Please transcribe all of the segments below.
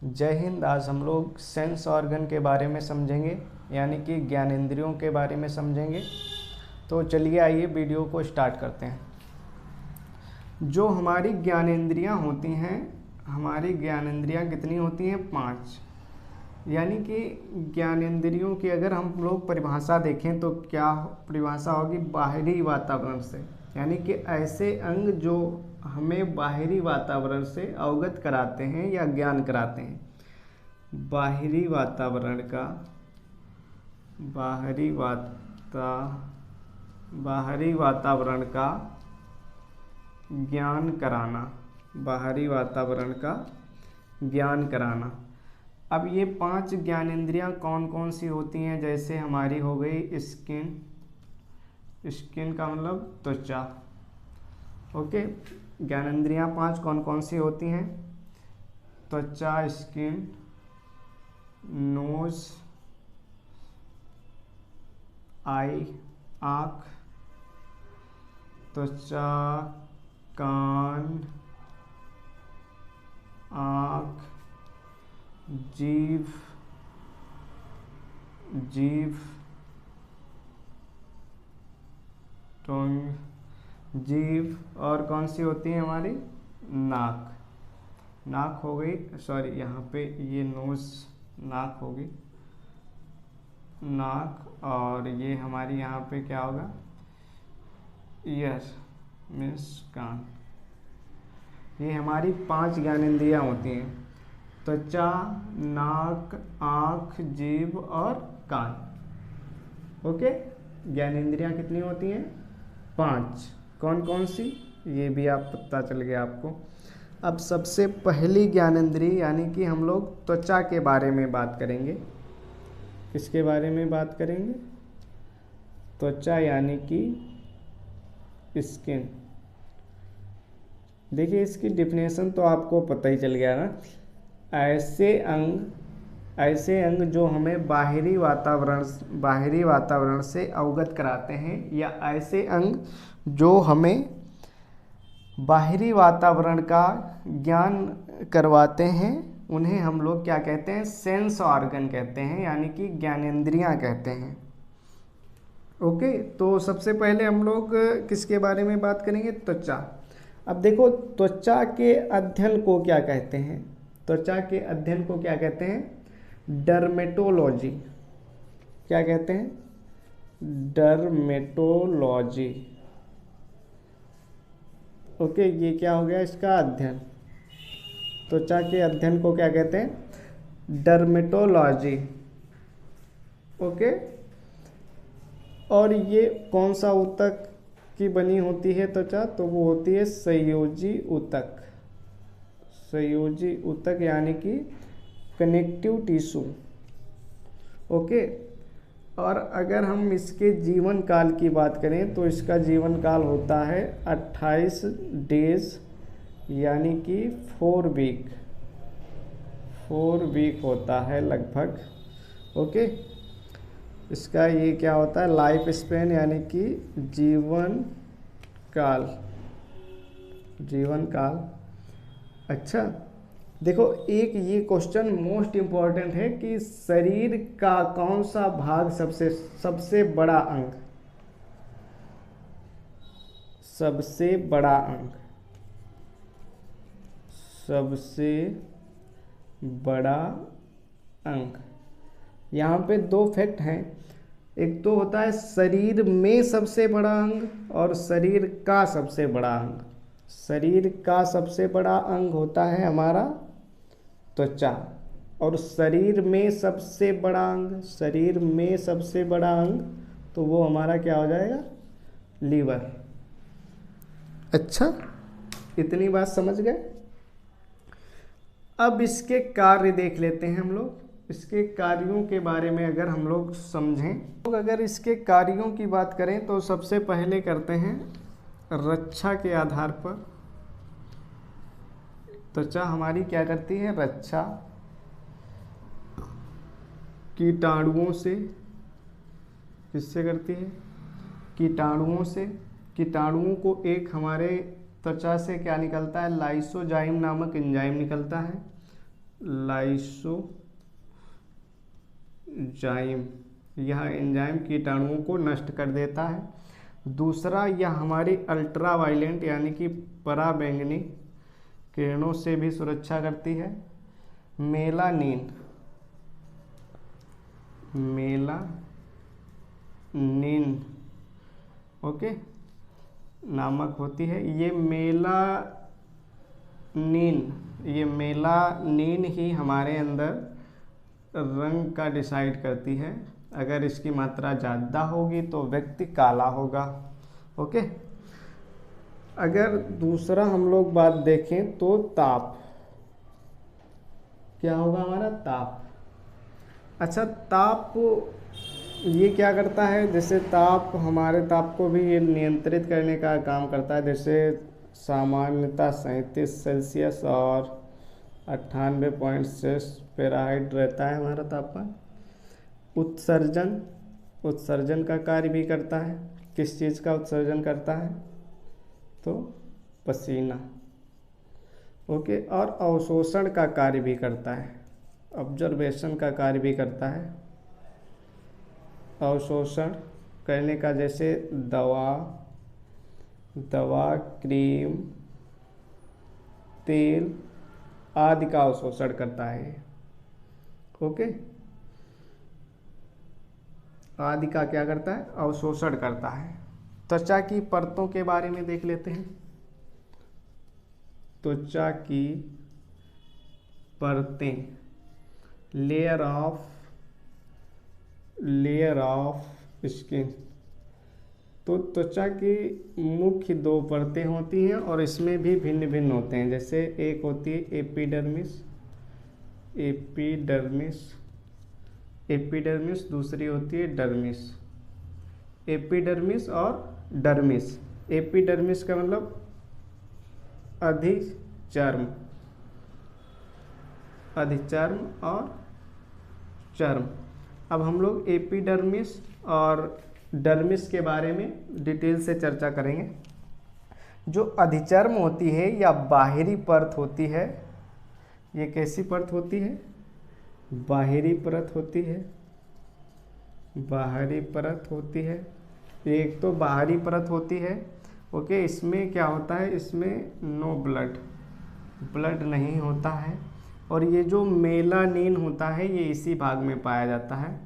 जय हिंद। आज हम लोग सेंस ऑर्गन के बारे में समझेंगे, यानी कि ज्ञानेंद्रियों के बारे में समझेंगे। तो चलिए आइए वीडियो को स्टार्ट करते हैं। जो हमारी ज्ञानेंद्रियां होती हैं, हमारी ज्ञानेंद्रियां कितनी होती हैं? 5। यानी कि ज्ञानेंद्रियों की अगर हम लोग परिभाषा देखें तो क्या परिभाषा होगी? बाहरी वातावरण से, यानी कि ऐसे अंग जो हमें बाहरी वातावरण से अवगत कराते हैं या ज्ञान कराते हैं। बाहरी वातावरण का बाहरी वातावरण का ज्ञान कराना, बाहरी वातावरण का ज्ञान कराना। अब ये 5 ज्ञानेंद्रियां कौन कौन सी होती हैं? जैसे हमारी हो गई स्किन का मतलब त्वचा। ओके, ज्ञानेंद्रियां 5 कौन कौन सी होती हैं? त्वचा, स्किन, नोज, आई आँख, त्वचा, कान, आँख, जीभ, टंग, जीभ, और कौन सी होती है हमारी? नाक हो गई, सॉरी यहाँ पे ये नोज नाक होगी, नाक। और ये हमारी यहाँ पे क्या होगा? ईयर मीन्स कान। ये हमारी 5 ज्ञानेंद्रियाँ होती हैं: त्वचा, नाक, आँख, जीभ और कान। ओके, ज्ञानेंद्रियाँ कितनी होती हैं? 5। कौन कौन सी? ये भी आप पता चल गया आपको। अब सबसे पहली ज्ञानेंद्रिय यानी कि हम लोग त्वचा के बारे में बात करेंगे। किसके बारे में बात करेंगे? त्वचा यानी कि स्किन। देखिए, इसकी डिफिनेशन तो आपको पता ही चल गया ना। ऐसे अंग जो हमें बाहरी वातावरण से अवगत कराते हैं, या ऐसे अंग जो हमें बाहरी वातावरण का ज्ञान करवाते हैं, उन्हें हम लोग क्या कहते हैं? सेंस ऑर्गन कहते हैं, यानी कि ज्ञानेंद्रियां कहते हैं। ओके, तो सबसे पहले हम लोग किसके बारे में बात करेंगे? त्वचा। अब देखो, त्वचा के अध्ययन को क्या कहते हैं? त्वचा के अध्ययन को क्या कहते हैं? डर्मेटोलॉजी। क्या कहते हैं? डर्मेटोलॉजी। ओके, ये क्या हो गया? इसका अध्ययन। त्वचा के अध्ययन को क्या कहते हैं? डर्मेटोलॉजी। ओके, और ये कौन सा ऊतक की बनी होती है त्वचा? तो वो होती है संयोजी ऊतक। संयोजी ऊतक यानी कि कनेक्टिव टिश्यू। ओके, और अगर हम इसके जीवन काल की बात करें तो इसका जीवन काल होता है 28 डेज, यानी कि 4 वीक होता है लगभग। ओके, इसका ये क्या होता है? लाइफ स्पेन, यानी कि जीवन काल। अच्छा, देखो, एक ये क्वेश्चन मोस्ट इम्पॉर्टेंट है कि शरीर का कौन सा भाग सबसे बड़ा अंग? सबसे बड़ा अंग, सबसे बड़ा अंग। यहाँ पे 2 फैक्ट हैं। एक तो होता है शरीर में सबसे बड़ा अंग, और शरीर का सबसे बड़ा अंग। शरीर का सबसे बड़ा अंग होता है हमारा त्वचा, और शरीर में सबसे बड़ा अंग तो वो हमारा क्या हो जाएगा? लीवर। अच्छा, इतनी बात समझ गए। अब इसके कार्य देख लेते हैं हम लोग। इसके कार्यों के बारे में अगर हम लोग समझें, तो अगर इसके कार्यों की बात करें तो सबसे पहले करते हैं रक्षा के आधार पर। त्वचा हमारी क्या करती है? रक्षा। कीटाणुओं से। किससे करती है? कीटाणुओं से। कीटाणुओं को एक हमारे त्वचा से क्या निकलता है? लाइसोजाइम नामक एंजाइम निकलता है। लाइसोजाइम, यह एंजाइम कीटाणुओं को नष्ट कर देता है। दूसरा, यह हमारी अल्ट्रावायलेंट यानी कि पराबैंगनी किरणों से भी सुरक्षा करती है। मेलानिन ओके नामक होती है। ये मेलानिन ही हमारे अंदर रंग का डिसाइड करती है। अगर इसकी मात्रा ज़्यादा होगी तो व्यक्ति काला होगा। ओके, अगर दूसरा हम लोग बात देखें तो ताप, क्या होगा हमारा ताप। अच्छा, ताप ये क्या करता है, जैसे ताप, हमारे ताप को भी ये नियंत्रित करने का काम करता है। जैसे सामान्यतः 37 सेल्सियस और 98.6 फ़ारेनहाइट रहता है हमारा तापमान। उत्सर्जन का कार्य भी करता है। किस चीज़ का उत्सर्जन करता है, तो पसीना। ओके, और अवशोषण का कार्य भी करता है, ऑब्जर्वेशन का कार्य भी करता है। अवशोषण करने का, जैसे दवा, क्रीम, तेल आदि का अवशोषण करता है। ओके, आदि का क्या करता है, अवशोषण करता है। त्वचा की परतों के बारे में देख लेते हैं। त्वचा की परतें, लेयर ऑफ स्किन। तो त्वचा की मुख्य 2 परतें होती हैं और इसमें भी भिन्न भिन्न होते हैं। जैसे एक होती है एपिडर्मिस, दूसरी होती है डर्मिस। एपिडर्मिस और डर्मिस। एपिडर्मिस का मतलब अधिचर्म और चर्म। अब हम लोग एपिडर्मिस और डर्मिस के बारे में डिटेल से चर्चा करेंगे। जो अधिचर्म होती है या बाहरी परत होती है, ये कैसी परत होती है, बाहरी परत होती है। एक तो बाहरी परत होती है। ओके, इसमें क्या होता है, इसमें नो ब्लड नहीं होता है। और ये जो मेलानिन होता है ये इसी भाग में पाया जाता है।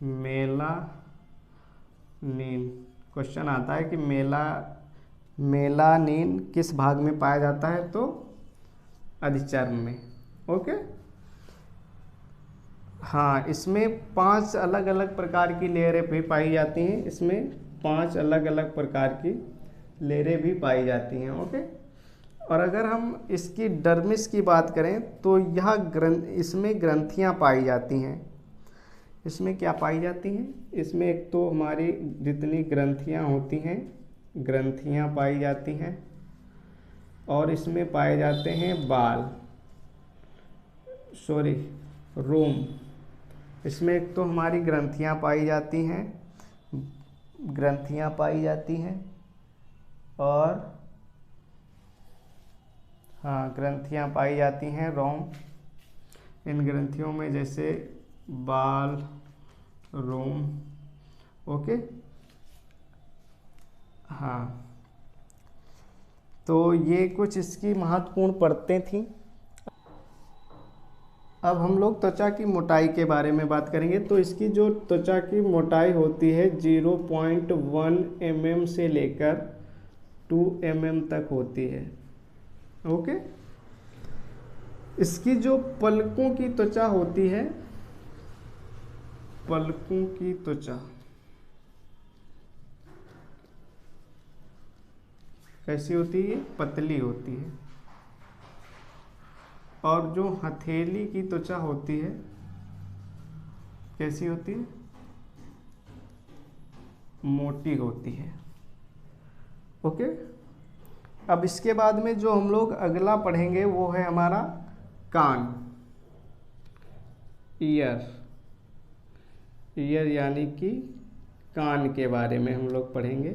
मेलानिन, क्वेश्चन आता है कि मेलानिन किस भाग में पाया जाता है, तो अधिचर्म में। ओके, हाँ, इसमें 5 अलग अलग प्रकार की लेयरें भी पाई जाती हैं। इसमें 5 अलग अलग प्रकार की लेयरें भी पाई जाती हैं। ओके, और अगर हम इसकी डर्मिस की बात करें तो इसमें ग्रंथियां पाई जाती हैं। इसमें क्या पाई जाती हैं, इसमें एक तो हमारी जितनी ग्रंथियां होती हैं, ग्रंथियां पाई जाती हैं। और इसमें पाए जाते हैं रोम। इसमें एक तो हमारी ग्रंथियां पाई जाती हैं, और हाँ, ग्रंथियां पाई जाती हैं, रोम। इन ग्रंथियों में जैसे बाल, रोम। ओके, हाँ, तो ये कुछ इसकी महत्वपूर्ण परतें थीं। अब हम लोग त्वचा की मोटाई के बारे में बात करेंगे। तो इसकी जो त्वचा की मोटाई होती है 0.1 mm से लेकर 2 mm तक होती है। ओके, इसकी जो पलकों की त्वचा होती है, पलकों की त्वचा कैसी होती है, पतली होती है। और जो हथेली की त्वचा होती है कैसी होती है, मोटी होती है। ओके, अब इसके बाद में जो हम लोग अगला पढ़ेंगे वो है हमारा कान, ईयर यानी कि कान के बारे में हम लोग पढ़ेंगे।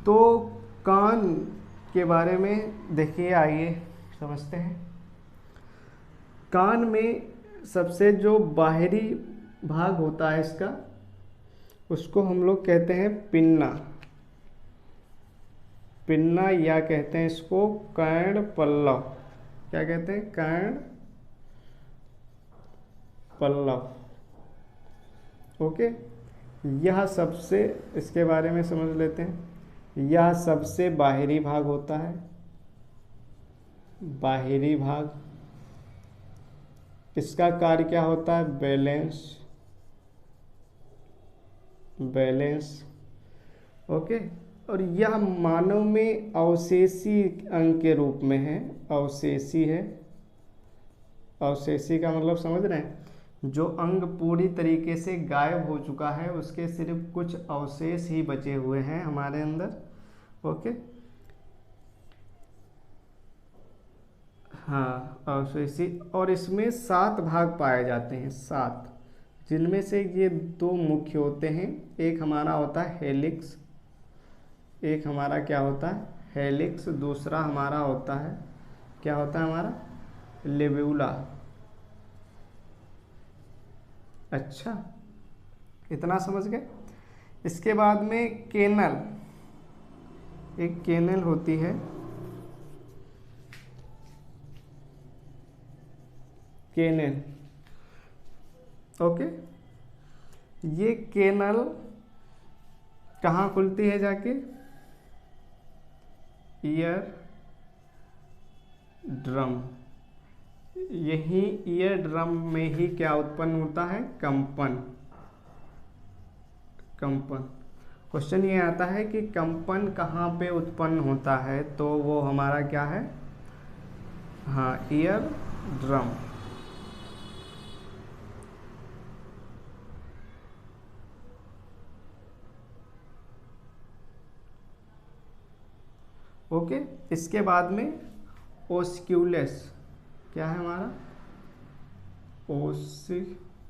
तो कान के बारे में देखिए, आइए समझते हैं। कान में सबसे जो बाहरी भाग होता है इसका, उसको हम लोग कहते हैं पिन्ना। पिन्ना या कहते हैं इसको कर्ण पल्लव। क्या कहते हैं? कर्ण पल्लव। ओके, यह सबसे, इसके बारे में समझ लेते हैं। यह सबसे बाहरी भाग होता है, बाहरी भाग। इसका कार्य क्या होता है? Balance, balance. ओके, और यह मानव में अवशेषी अंग के रूप में है। अवशेषी है। अवशेषी का मतलब समझ रहे हैं? जो अंग पूरी तरीके से गायब हो चुका है, उसके सिर्फ कुछ अवशेष ही बचे हुए हैं हमारे अंदर। ओके, हाँ, अवशेषी। और इसमें 7 भाग पाए जाते हैं, 7, जिनमें से ये 2 मुख्य होते हैं। एक हमारा होता है हेलिक्स, एक हमारा क्या होता है? हेलिक्स। दूसरा हमारा होता है, क्या होता है हमारा? लेब्यूला। अच्छा, इतना समझ गए। इसके बाद में केनल, एक केनल होती है। केनल, ओके, ये केनल कहाँ खुलती है जाके? Ear drum. यही ईयर ड्रम में ही क्या उत्पन्न होता है? कंपन। कंपन। क्वेश्चन ये आता है कि कंपन कहाँ पे उत्पन्न होता है, तो वो हमारा क्या है? हाँ, ईयर ड्रम। ओके, इसके बाद में ओस्क्यूलस। क्या है हमारा? ओस्क्यूलस।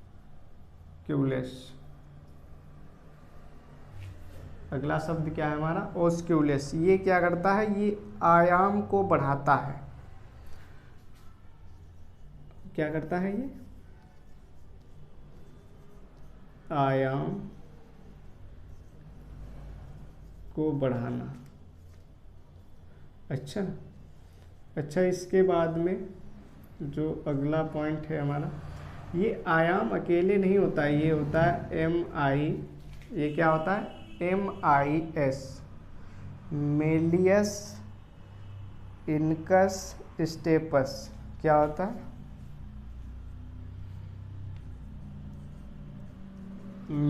अगला शब्द क्या है हमारा? ओस्क्यूलस। ये क्या करता है? ये आयाम को बढ़ाता है। क्या करता है ये? आयाम को बढ़ाना। अच्छा, अच्छा, इसके बाद में जो अगला पॉइंट है हमारा, ये आयाम अकेले नहीं होता है, ये होता है MI। ये क्या होता है? MIS, malleus incus stapes. क्या होता है?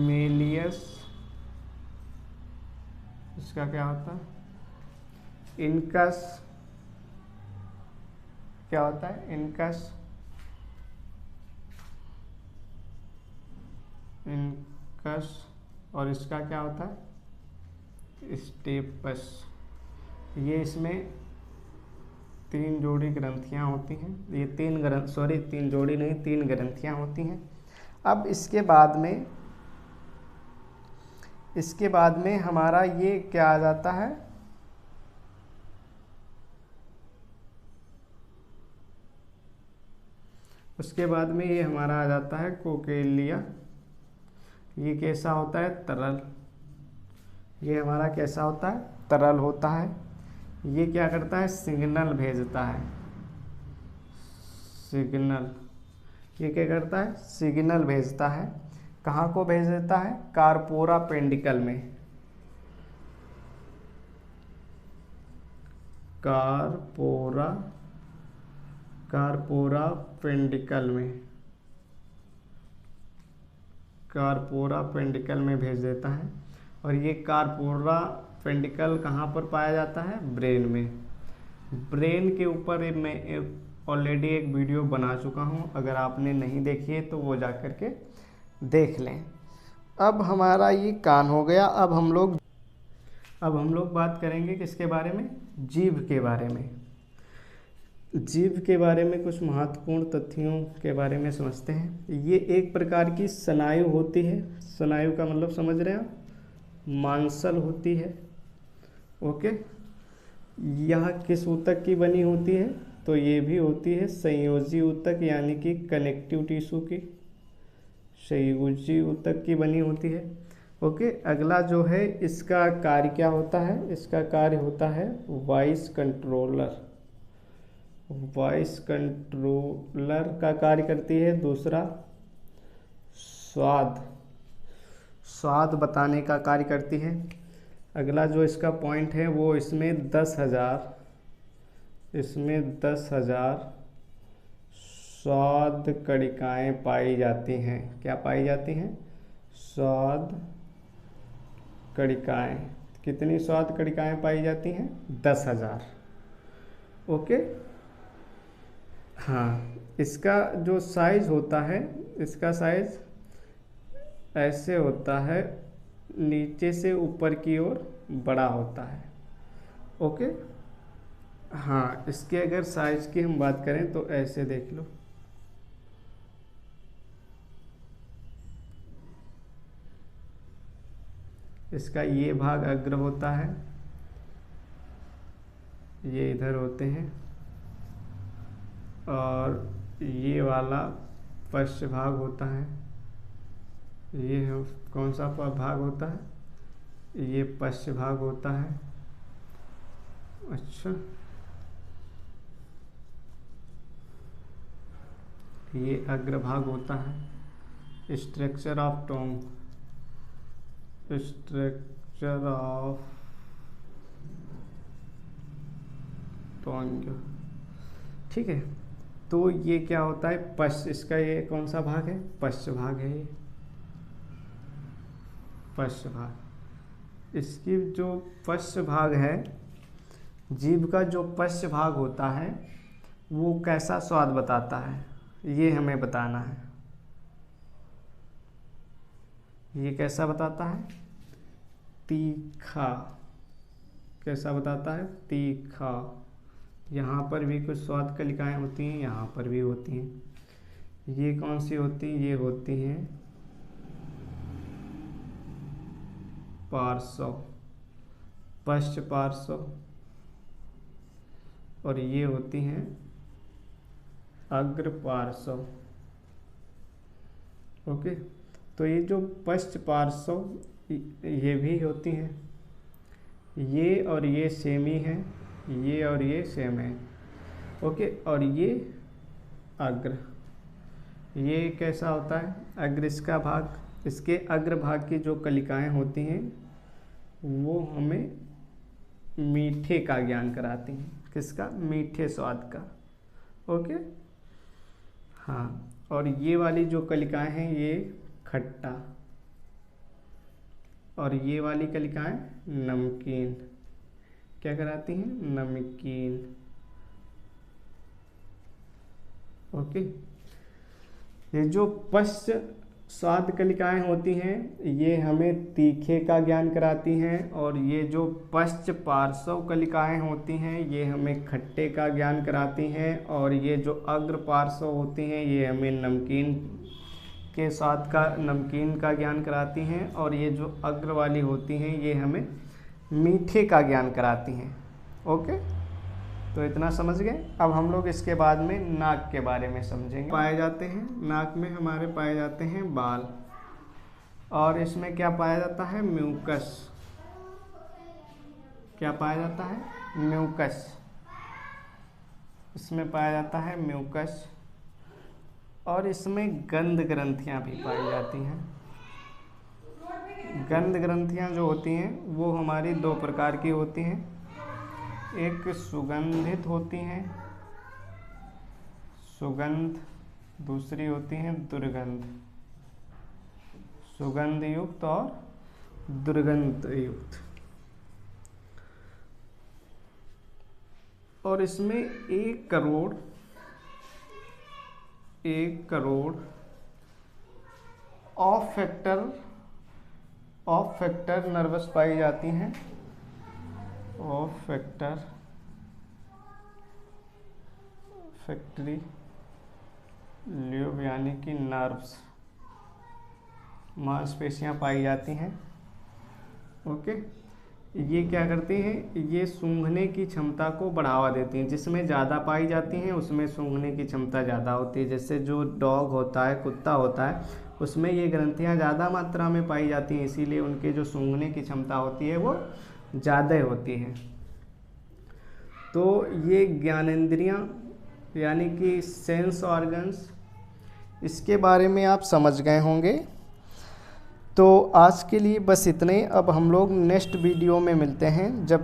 मेलियस, इसका क्या होता है? इनकस। क्या होता है? Incus, incus. और इसका क्या होता है? स्टेपस। ये इसमें 3 जोड़ी ग्रंथियां होती हैं। ये 3 जोड़ी नहीं, 3 ग्रंथियां होती हैं। अब इसके बाद में हमारा ये क्या आ जाता है? उसके बाद में ये हमारा आ जाता है कोकेलिया। ये कैसा होता है? तरल। ये हमारा कैसा होता है? तरल होता है। ये क्या करता है? सिग्नल भेजता है। सिग्नल। ये क्या करता है? सिग्नल भेजता है। कहाँ को भेज देता है? कार्पोरा पेंडिकल में। कार्पोरा पेंडिकल में, कार्पोरा पेंडिकल में भेज देता है। और ये कार्पोरा पेंडिकल कहाँ पर पाया जाता है? ब्रेन में। ब्रेन के ऊपर मैं ऑलरेडी एक वीडियो बना चुका हूँ, अगर आपने नहीं देखी है तो वो जा कर के देख लें। अब हमारा ये कान हो गया। अब हम लोग बात करेंगे किसके बारे में? जीभ के बारे में। जीभ के बारे में कुछ महत्वपूर्ण तथ्यों के बारे में समझते हैं। ये एक प्रकार की स्नायु होती है। स्नायु का मतलब समझ रहे हैं आप? मांसल होती है। ओके, यह किस ऊतक की बनी होती है? तो ये भी होती है संयोजी ऊतक यानी कि कनेक्टिव टिश्यू की, संयोजी ऊतक की बनी होती है। ओके, अगला जो है इसका कार्य क्या होता है, इसका कार्य होता है वॉइस कंट्रोलर। वॉइस कंट्रोलर का कार्य करती है। दूसरा स्वाद, स्वाद बताने का कार्य करती है। अगला जो इसका पॉइंट है वो इसमें 10,000 स्वाद कणिकाएँ पाई जाती हैं। क्या पाई जाती हैं? स्वाद कणिकाएँ। कितनी स्वाद कणिकाएँ पाई जाती हैं? 10,000। ओके, हाँ, इसका जो साइज होता है, इसका साइज ऐसे होता है, नीचे से ऊपर की ओर बड़ा होता है। ओके, हाँ, इसके अगर साइज की हम बात करें तो ऐसे देख लो, इसका ये भाग अग्र होता है, ये इधर होते हैं, और ये वाला पश्च भाग होता है। ये कौन सा भाग होता है? ये पश्च भाग होता है। अच्छा, ये अग्रभाग होता है। Structure of Tong, structure of Tong, ठीक है। तो ये क्या होता है? पश्च, इसका ये कौन सा भाग है? पश्च भाग है, ये पश्च भाग। इसकी जो पश्च भाग है, जीभ का जो पश्च भाग होता है वो कैसा स्वाद बताता है, ये हमें बताना है। ये कैसा बताता है? तीखा। कैसा बताता है? तीखा। यहाँ पर भी कुछ स्वाद कणिकाएँ होती हैं, यहाँ पर भी होती हैं। ये कौन सी होती हैं? ये होती हैं पार्श्व, पश्च पार्श्व, और ये होती हैं अग्र पार्श्व। ओके, तो ये जो पश्च पार्श्व ये भी होती हैं, ये और ये सेम ही हैं, ये और ये सेम है। ओके, और ये अग्र, ये कैसा होता है? अग्र इसका भाग, इसके अग्र भाग की जो कलिकाएँ होती हैं वो हमें मीठे का ज्ञान कराती हैं। किसका? मीठे स्वाद का। ओके, हाँ, और ये वाली जो कलिकाएँ हैं ये खट्टा, और ये वाली कलिकाएँ नमकीन। क्या कराती हैं? नमकीन। ओके, ये जो पश्च स्वाद कलिकाएँ होती हैं ये हमें तीखे का ज्ञान कराती हैं, और ये जो पश्च पार्श्व कलिकाएँ होती हैं ये हमें खट्टे का ज्ञान कराती हैं, और ये जो अग्र पार्श्व होती हैं ये हमें नमकीन के स्वाद का, नमकीन का ज्ञान कराती हैं, और ये जो अग्र वाली होती हैं ये हमें मीठे का ज्ञान कराती हैं। ओके, तो इतना समझ गए। अब हम लोग इसके बाद में नाक के बारे में समझेंगे। पाए जाते हैं नाक में, हमारे पाए जाते हैं बाल, और इसमें क्या पाया जाता है? म्यूकस। क्या पाया जाता है? म्यूकस। इसमें पाया जाता है म्यूकस, और इसमें गंध ग्रंथियाँ भी पाई जाती हैं। गंध ग्रंथियाँ जो होती हैं वो हमारी दो प्रकार की होती हैं, एक सुगंधित होती हैं, सुगंध, दूसरी होती हैं दुर्गंध, सुगंध युक्त और दुर्गंध युक्त। और इसमें 1 करोड़ ऑफ फैक्टर नर्वस पाई जाती हैं। ऑफ फैक्टरी ल्यूब यानी कि नर्व्स, मांसपेशियां पाई जाती हैं। ओके, ये क्या करती हैं, ये सूंघने की क्षमता को बढ़ावा देती हैं। जिसमें ज़्यादा पाई जाती हैं उसमें सूंघने की क्षमता ज़्यादा होती है। जैसे जो डॉग होता है, कुत्ता होता है, उसमें ये ग्रंथियाँ ज़्यादा मात्रा में पाई जाती हैं, इसीलिए उनके जो सूंघने की क्षमता होती है वो ज़्यादा होती है। तो ये ज्ञानेंद्रियाँ यानी कि सेंस ऑर्गन्स, इसके बारे में आप समझ गए होंगे। तो आज के लिए बस इतने ही। अब हम लोग नेक्स्ट वीडियो में मिलते हैं, जब